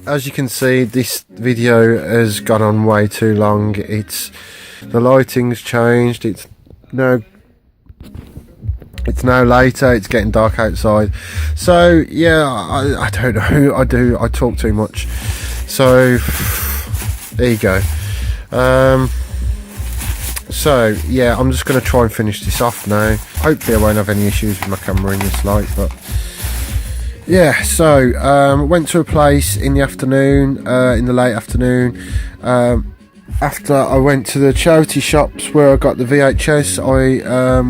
As you can see, this video has gone on way too long. The lighting's changed. It's now later. It's getting dark outside. So yeah, I don't know. I talk too much. So there you go. So yeah, I'm just going to try and finish this off now. Hopefully I won't have any issues with my camera in this light, but yeah. So went to a place in the afternoon, in the late afternoon. After I went to the charity shops where I got the VHS, I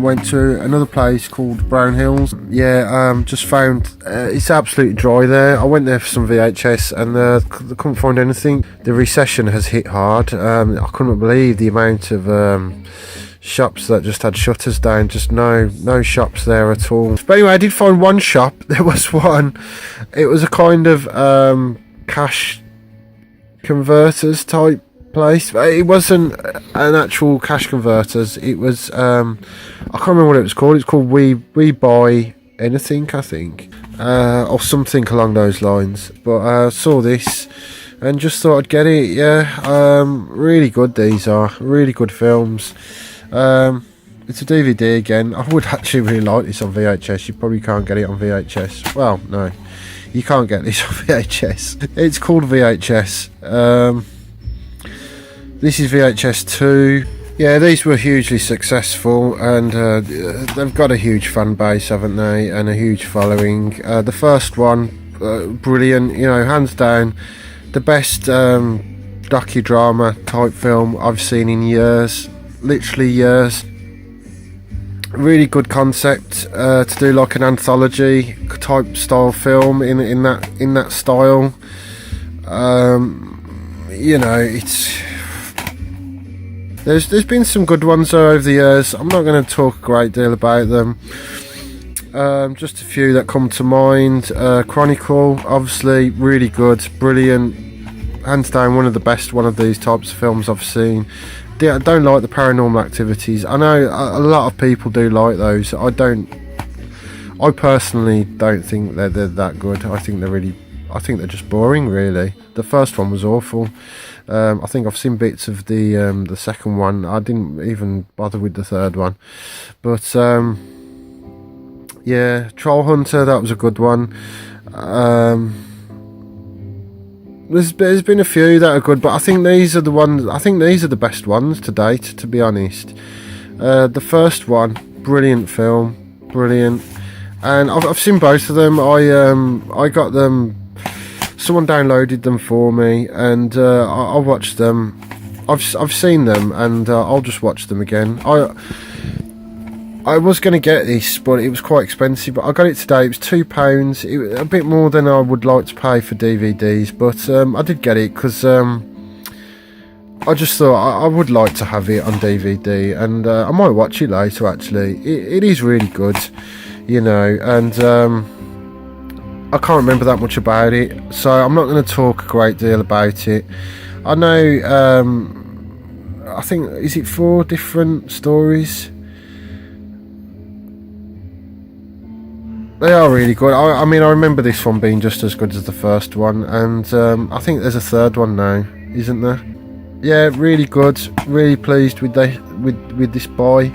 went to another place called Brown Hills. Yeah, just found it's absolutely dry there. I went there for some VHS and I couldn't find anything. The recession has hit hard. I couldn't believe the amount of shops that just had shutters down. Just no shops there at all. But anyway, I did find one shop. There was one. It was a kind of cash converters type place. It wasn't an actual cash converters. It was I can't remember what it was called. It's called We Buy Anything, I think, or something along those lines. But I saw this and just thought I'd get it. Yeah, really good. These are really good films. It's a DVD again. I would actually really like this on VHS. You probably can't get it on VHS. Well, no, you can't get this on VHS. It's called VHS. This is VHS 2. Yeah, these were hugely successful, and they've got a huge fan base, haven't they? And a huge following. The first one, brilliant. You know, hands down, the best docudrama type film I've seen in years. Literally years. Really good concept to do like an anthology type style film in that style. You know, it's. There's been some good ones over the years. I'm not going to talk a great deal about them. Just a few that come to mind. Chronicle, obviously, really good, brilliant, hands down one of the best one of these types of films I've seen. I don't like the Paranormal Activities. I know a lot of people do like those. I personally don't think they're that good. I think they're just boring, really. The first one was awful. I think I've seen bits of the second one. I didn't even bother with the third one. But yeah, Troll Hunter, that was a good one. There's been a few that are good, but I think these are the ones. I think these are the best ones to date, to be honest. The first one, brilliant film, brilliant, and I've seen both of them. I got them. Someone downloaded them for me, and I watched them. I've seen them, and I'll just watch them again. I was going to get this, but it was quite expensive. But I got it today. It was £2. A bit more than I would like to pay for DVDs, but I did get it because I just thought I would like to have it on DVD, and I might watch it later. Actually, it is really good, you know, and I can't remember that much about it, so I'm not going to talk a great deal about it. I know. I think, is it 4 different stories? They are really good. I mean, I remember this one being just as good as the first one, and I think there's a third one now, isn't there? Yeah, really good. Really pleased with this buy,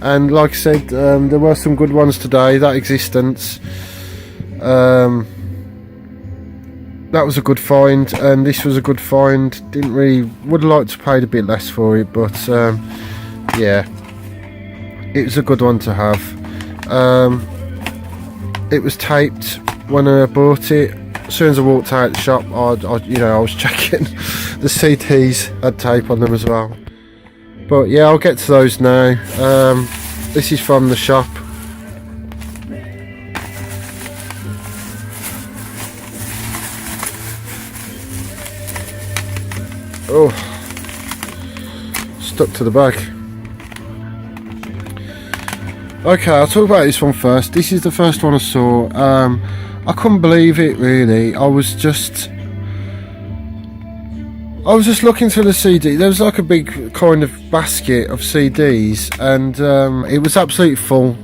and like I said, there were some good ones today. That Existence, that was a good find, and this was a good find. Would have liked to pay a bit less for it, but yeah, it was a good one to have. It was taped when I bought it. As soon as I walked out the shop, I was checking the CDs had tape on them as well. But yeah, I'll get to those now. This is from the shop. Oh, stuck to the back. Okay, I'll talk about this one first. This is the first one I saw. I couldn't believe it, really. I was just looking through the CD. There was like a big kind of basket of CDs, and it was absolutely full.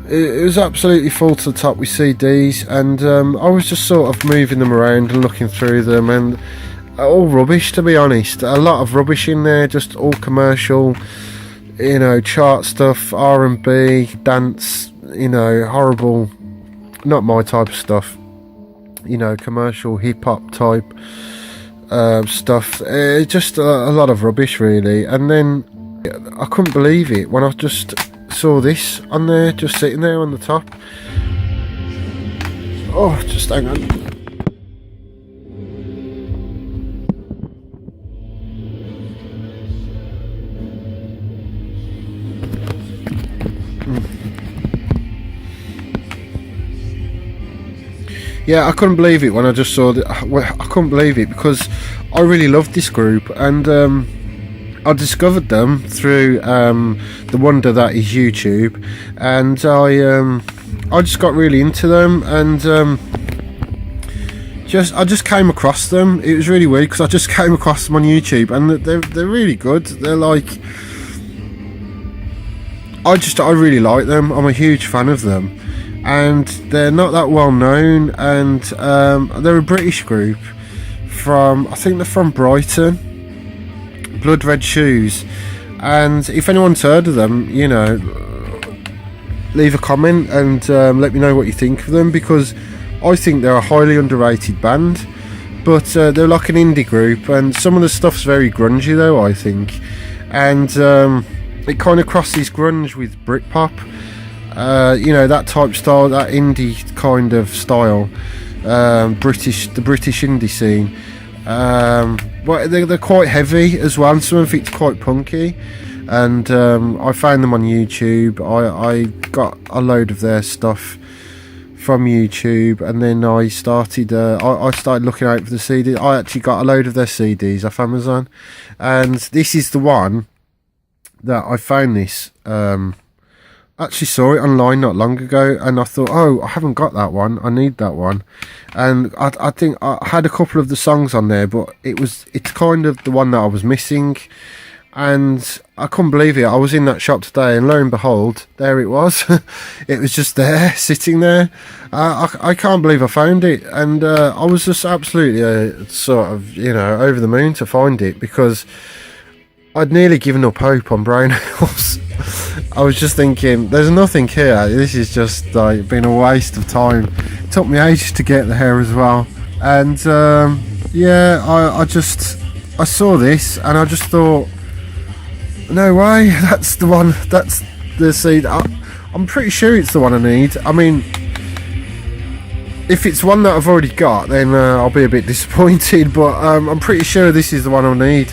it was absolutely full to the top with CDs, and I was just sort of moving them around and looking through them, and all rubbish, to be honest. A lot of rubbish in there, just all commercial, you know, chart stuff, R&B, dance, you know, horrible, not my type of stuff, you know, commercial hip-hop type stuff. Just a lot of rubbish, really. And then I couldn't believe it when I just saw this on there, just sitting there on the top. Oh, just hang on. Yeah, I couldn't believe it when I just saw that. I couldn't believe it because I really loved this group, and I discovered them through the wonder that is YouTube, and I just got really into them, and I just came across them. It was really weird because I just came across them on YouTube, and they're really good. They're like, I really like them. I'm a huge fan of them. And they're not that well known, and they're a British group from, I think they're from Brighton, Blood Red Shoes. And if anyone's heard of them, you know, leave a comment and let me know what you think of them, because I think they're a highly underrated band. But they're like an indie group, and some of the stuff's very grungy though, I think. And it kind of crosses grunge with Britpop. You know, that type style, that indie kind of style, the British indie scene. But they're quite heavy as well, and some of it's quite punky. And I found them on YouTube. I got a load of their stuff from YouTube, and then I started looking out for the CD. I actually got a load of their CDs off Amazon, and this is the one that I found. This actually saw it online not long ago, and I thought, oh, I haven't got that one, I need that one. And I think I had a couple of the songs on there, but it's kind of the one that I was missing. And I couldn't believe it. I was in that shop today, and lo and behold, there it was. It was just there, sitting there. I can't believe I found it, and I was just absolutely sort of, you know, over the moon to find it, because I'd nearly given up hope on Brown House. I was just thinking, there's nothing here. This is just like been a waste of time. It took me ages to get there as well. And yeah, I saw this and I just thought, no way, that's the one. That's the seed. I'm pretty sure it's the one I need. I mean, if it's one that I've already got, then I'll be a bit disappointed. But I'm pretty sure this is the one I need.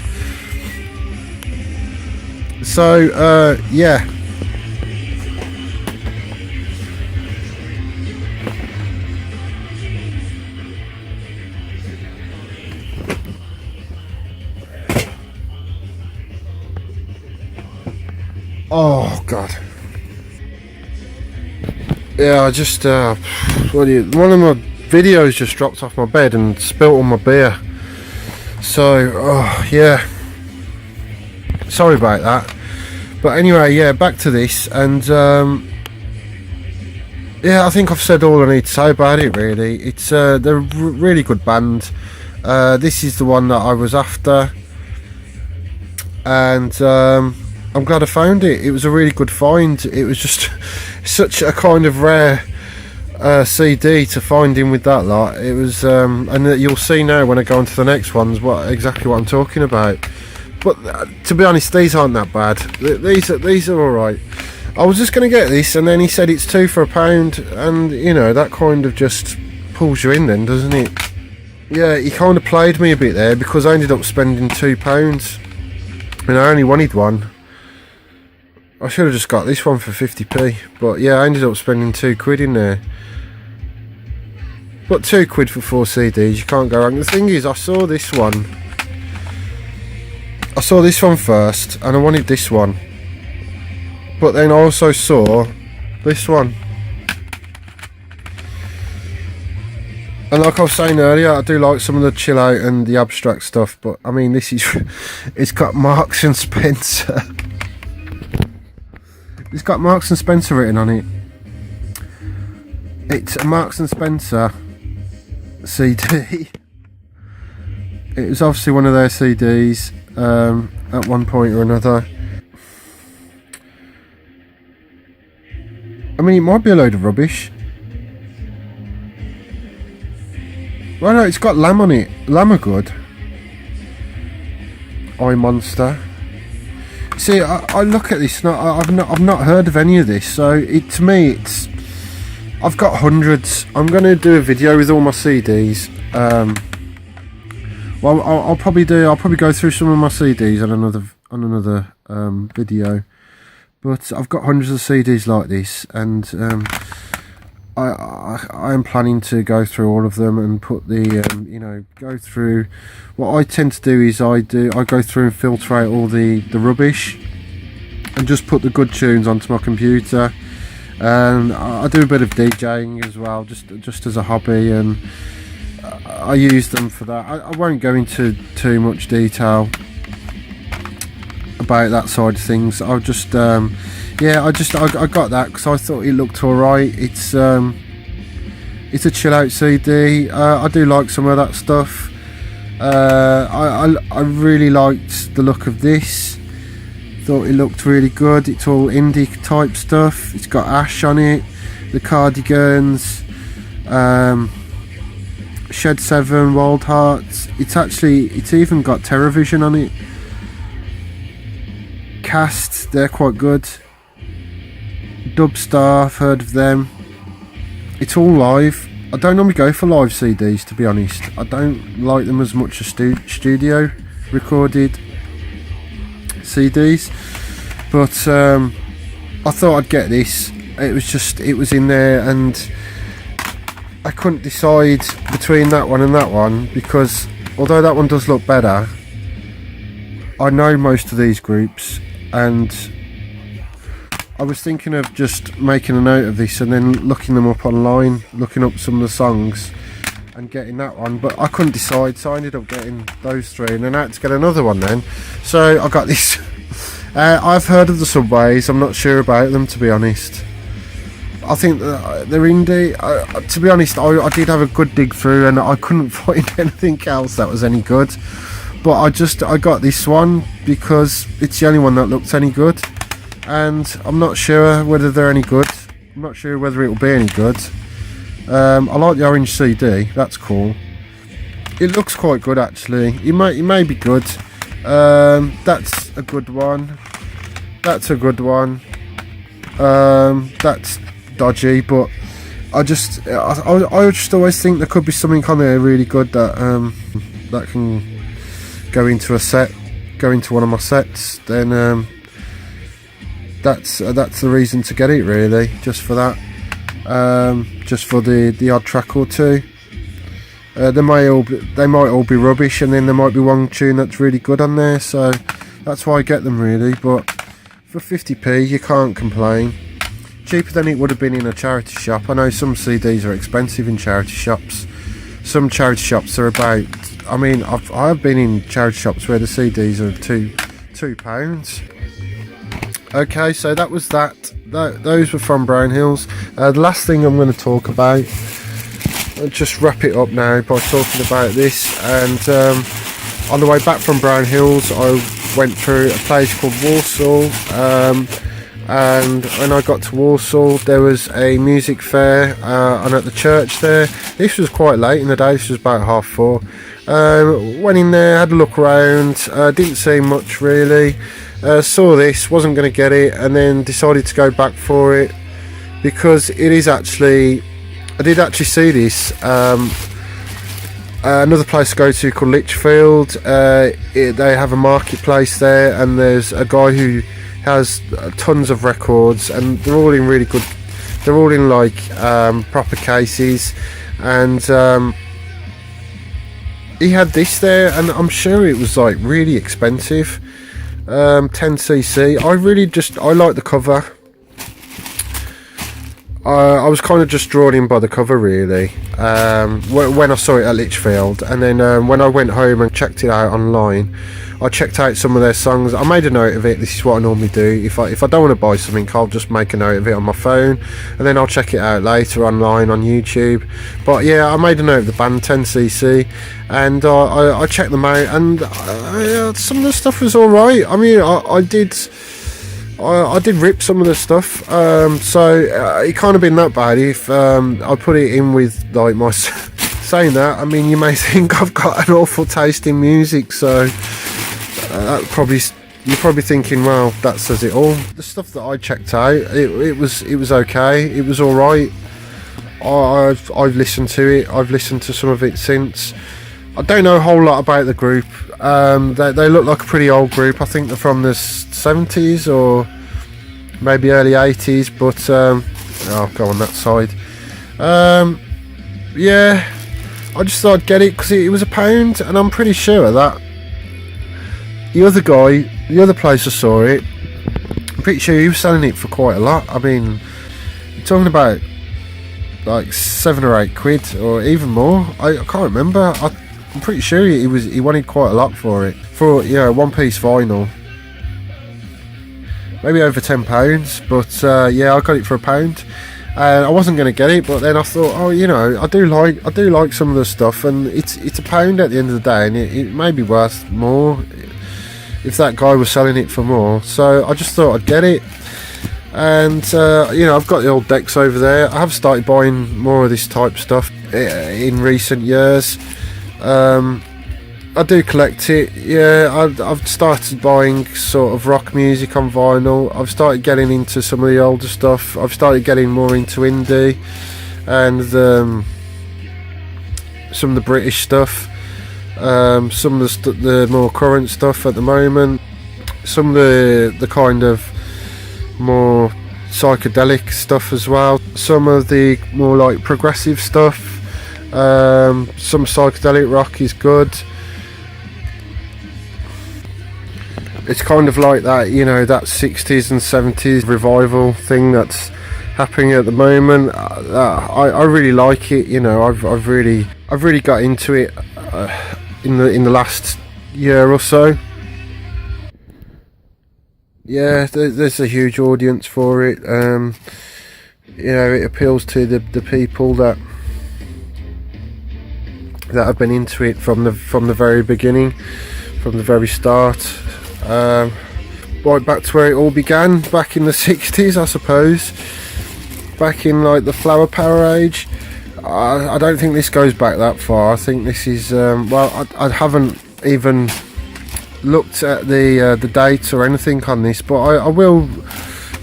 So yeah. Oh god. Yeah, I just one of my videos just dropped off my bed and spilt on my beer. So oh yeah. Sorry about that. But anyway, yeah, back to this, and yeah, I think I've said all I need to say about it really. It's they're a really good band. This is the one that I was after, and I'm glad I found it. It was a really good find. It was just such a kind of rare CD to find in with that lot. It was, and you'll see now when I go on to the next ones exactly what I'm talking about. But to be honest, these aren't that bad. These are all right. I was just going to get this, and then he said it's £2 for £1, and you know that kind of just pulls you in, then, doesn't it? Yeah, he kind of played me a bit there, because I ended up spending £2, and I only wanted one. I should have just got this one for 50p, but yeah, I ended up spending £2 in there. But £2 for 4 CDs, you can't go wrong. The thing is, I saw this one first, and I wanted this one. But then I also saw this one. And like I was saying earlier, I do like some of the chill out and the abstract stuff, but I mean, this is, it's got Marks and Spencer. It's got Marks and Spencer written on it. It's a Marks and Spencer CD. It was obviously one of their CDs at one point or another. I mean, it might be a load of rubbish. Well, no, it's got Lamb on it. Lamb are good. I Monster. See, I look at this. I've not heard of any of this. So to me, it's. I've got hundreds. I'm going to do a video with all my CDs. Well, I'll probably go through some of my CDs on another video. But I've got hundreds of CDs like this, and I am planning to go through all of them and put the go through. What I tend to do is I go through and filter out all the rubbish and just put the good tunes onto my computer. And I do a bit of DJing as well, just as a hobby, and I use them for that. I won't go into too much detail about that side of things. I'll just I got that because I thought it looked alright. It's a chill out CD. I do like some of that stuff. I really liked the look of this. Thought it looked really good. It's all indie type stuff. It's got Ash on it, the Cardigans, Shed 7, Wild Hearts. It's even got Terrorvision on it. Cast, they're quite good. Dubstar, I've heard of them. It's all live. I don't normally go for live CDs, to be honest. I don't like them as much as studio recorded CDs. But I thought I'd get this. It was in there, and I couldn't decide between that one and that one, because although that one does look better, I know most of these groups, and I was thinking of just making a note of this and then looking them up online, looking up some of the songs and getting that one, but I couldn't decide, so I ended up getting those three, and then I had to get another one then. So I got this. I've heard of the Subways. I'm not sure about them, to be honest. I think they're indie. To be honest, I did have a good dig through and I couldn't find anything else that was any good, but I got this one because it's the only one that looked any good, and I'm not sure whether they're any good. I'm not sure whether it will be any good. I like the orange CD. That's cool. It looks quite good, actually. It may be good. That's a good one. That's a good one. That's dodgy, but I just always think there could be something on there really good that can go into a set, go into one of my sets. Then that's the reason to get it, really, just for that. Just for the odd track or two. They might all be rubbish, and then there might be one tune that's really good on there, so that's why I get them, really. But for 50p you can't complain. Cheaper than it would have been in a charity shop. I know some CDs are expensive in charity shops. Some charity shops are about, I mean, I've been in charity shops where the CDs are £2. Okay, so that was that. Those were from Brownhills. The last thing I'm going to talk about, I'll just wrap it up now by talking about this. And on the way back from Brownhills, I went through a place called Walsall, and when I got to Walsall, there was a music fair on at the church there. This was quite late in the day. This was about 4:30. Went in there, had a look around, didn't see much really. Saw this, wasn't going to get it, and then decided to go back for it because it is actually, I did actually see this. Another place to go to called Lichfield. They have a marketplace there, and there's a guy who has tons of records, and they're all in really good. They're all in like proper cases, and he had this there, and I'm sure it was like really expensive. 10cc. I like the cover. I was kind of just drawn in by the cover, really, when I saw it at Lichfield, and then when I went home and checked it out online, I checked out some of their songs. I made a note of it. This is what I normally do. If I don't want to buy something, I'll just make a note of it on my phone, and then I'll check it out later online on YouTube. But yeah, I made a note of the band 10cc, and I checked them out, and some of the stuff was alright. I mean, I did rip some of the stuff, so it can't have been that bad if I put it in with like my saying that. I mean, you may think I've got an awful taste in music, so you're probably thinking, well, that says it all. The stuff that I checked out, it was okay, it was all right. I've listened to it. I've listened to some of it since. I don't know a whole lot about the group. They look like a pretty old group. I think they're from the 70s or maybe early 80s, but I'll go on that side. Yeah, I just thought I'd get it because it was £1, and I'm pretty sure that the other place I saw it, I'm pretty sure he was selling it for quite a lot. I mean, you're talking about like £7 or £8 or even more. I can't remember. I'm pretty sure he wanted quite a lot for it, for one-piece vinyl. Maybe over £10, but yeah, I got it for £1, and I wasn't going to get it, but then I thought, oh, I do like some of the stuff, and it's £1 at the end of the day, and it may be worth more if that guy was selling it for more. So I just thought I'd get it, and I've got the old decks over there. I have started buying more of this type stuff in recent years. I do collect it. Yeah, I've started buying sort of rock music on vinyl. I've started getting into some of the older stuff. I've started getting more into indie and some of the British stuff. Some of the more current stuff at the moment. Some of the kind of more psychedelic stuff as well. Some of the more like progressive stuff. Some psychedelic rock is good. It's kind of like that, that 60s and 70s revival thing that's happening at the moment. I really like it. I've really got into it in the last year or so. Yeah, there's a huge audience for it. It appeals to the people that have been into it from the very beginning, from the very start. Right back to where it all began, back in the 60s, I suppose, back in like the flower power age. I don't think this goes back that far. I think this is I haven't even looked at the dates or anything on this, but I will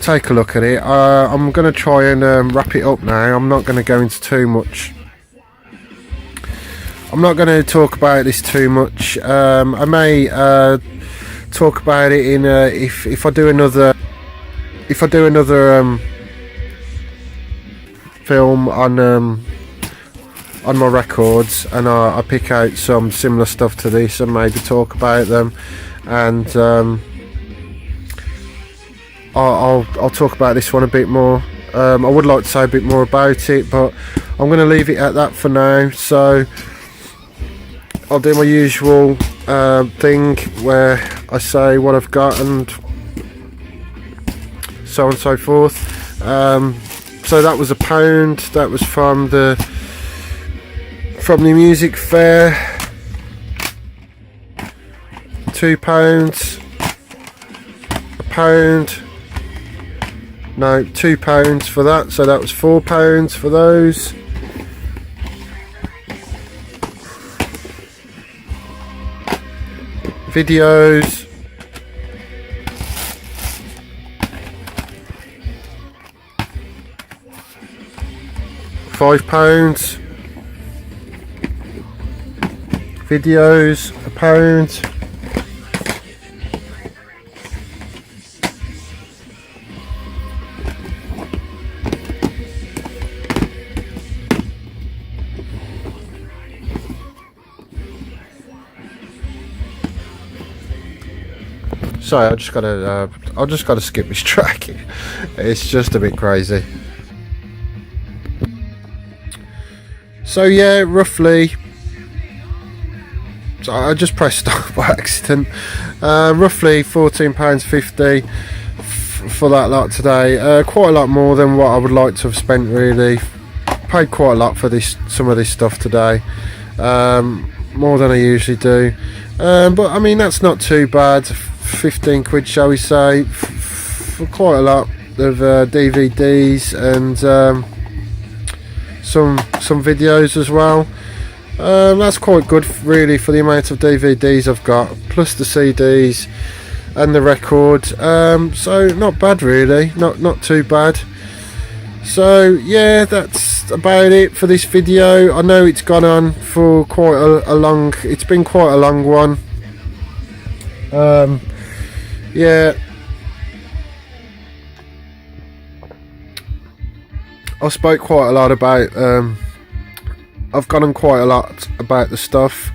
take a look at it. I'm going to try and wrap it up now. I'm not going to go into too much. I'm not going to talk about this too much. I may talk about it in if I do another film on my records, and I pick out some similar stuff to this and maybe talk about them, and I'll talk about this one a bit more. I would like to say a bit more about it, but I'm going to leave it at that for now. So I'll do my usual thing where I say what I've got and so on and so forth. So that was £1. That was from the music fair. £2, £1. No, £2 for that. So that was £4 for those. Videos. £5. Videos, £1. Sorry, I just gotta skip this track. It's just a bit crazy. So yeah, roughly, so I just pressed stop by accident. Roughly £14.50 for that lot today. Quite a lot more than what I would like to have spent, really. Paid quite a lot for some of this stuff today, more than I usually do, but I mean, that's not too bad. 15 quid, shall we say, for quite a lot of DVDs and some videos as well. That's quite good, really, for the amount of DVDs I've got, plus the CDs and the record. So not bad, really, not too bad. So yeah, that's about it for this video. I know it's gone on for quite a long, it's been quite a long one. Yeah, I spoke quite a lot about, I've gone on quite a lot about the stuff.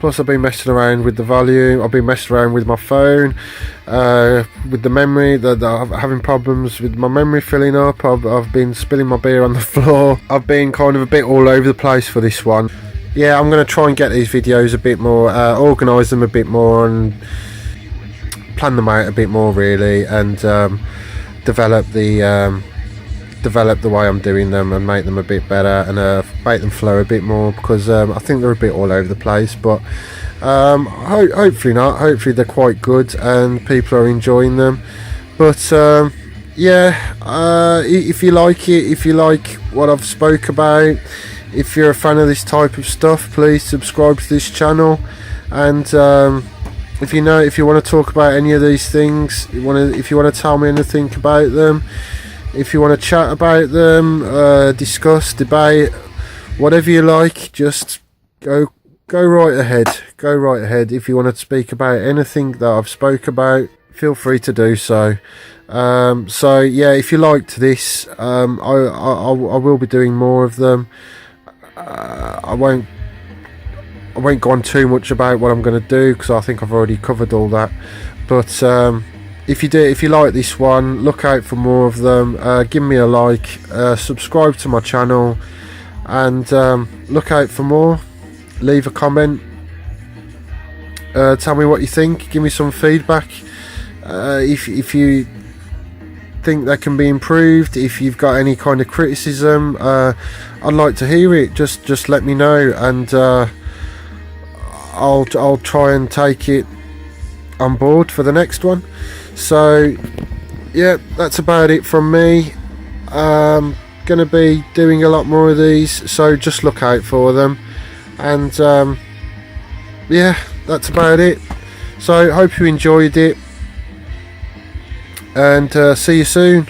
Plus I've been messing around with the volume, I've been messing around with my phone, with the memory, I'm having problems with my memory filling up. I've been spilling my beer on the floor. I've been kind of a bit all over the place for this one. Yeah, I'm going to try and get these videos a bit more, organise them a bit more and plan them out a bit more, really, and develop the way I'm doing them and make them a bit better and make them flow a bit more, because I think they're a bit all over the place. But hopefully not. Hopefully they're quite good and people are enjoying them. But yeah, if you like it, if you like what I've spoke about, if you're a fan of this type of stuff, please subscribe to this channel. And if you want to talk about any of these things, if you want to tell me anything about them, if you want to chat about them, discuss, debate, whatever you like, just go right ahead. Go right ahead. If you want to speak about anything that I've spoke about, feel free to do so. So yeah, if you liked this, I will be doing more of them. I won't go on too much about what I'm going to do, because I think I've already covered all that. But if you like this one, look out for more of them. Give me a like, subscribe to my channel, and look out for more. Leave a comment, tell me what you think, give me some feedback. If you think that can be improved, if you've got any kind of criticism, I'd like to hear it. Just let me know, and I'll try and take it on board for the next one. So yeah, that's about it from me. Gonna be doing a lot more of these, so just look out for them. And yeah, that's about it. So hope you enjoyed it, and see you soon.